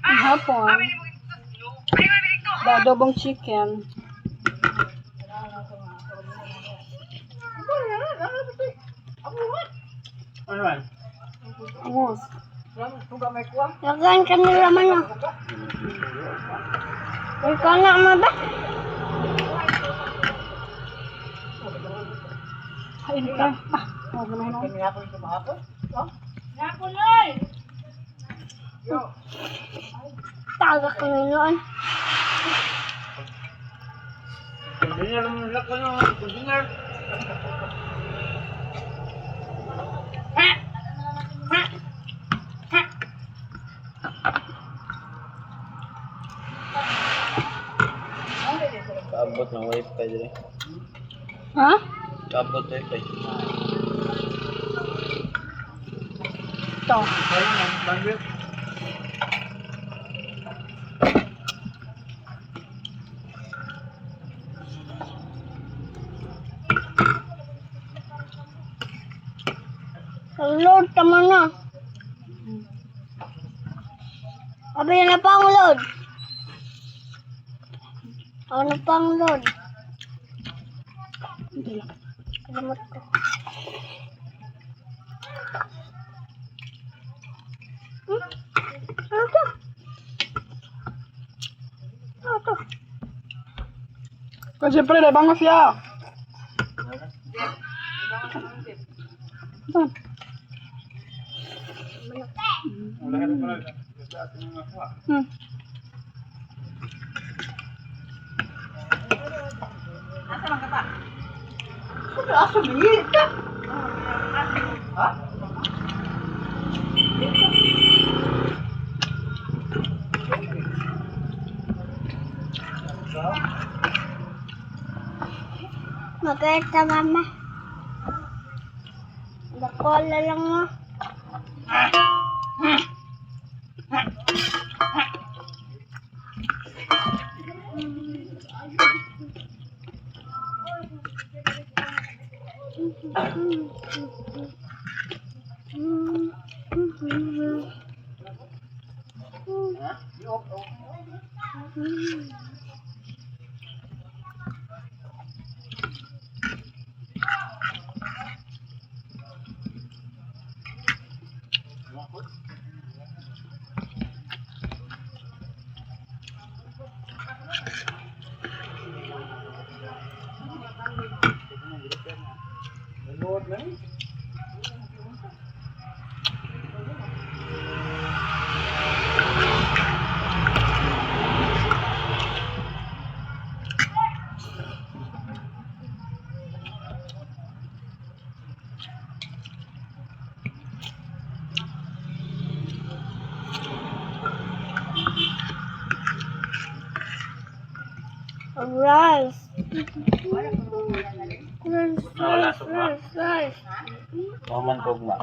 Hapon. Adobong chicken. Ano man? Angus. Lagan ka nila man na. May kanak mo ba? Kain ka. Huwag mo na yun. Taga ka ngayon. Container mo nila ko yung container. Kaabot ng wifi dito. Ha? Kaabot wifi. Ito. Sayang ang bandwidth. Load tama na. Abi na pang load. Ano pang load? Hindi lang. Kalimot ko. Ano to? Ano to? Kasi siyempre, dahil bangos siya. Hmm. Magkait ka mama. Bakola lang mo. Load lang. Rice. Wala sa mga. Rice. Maman kogma.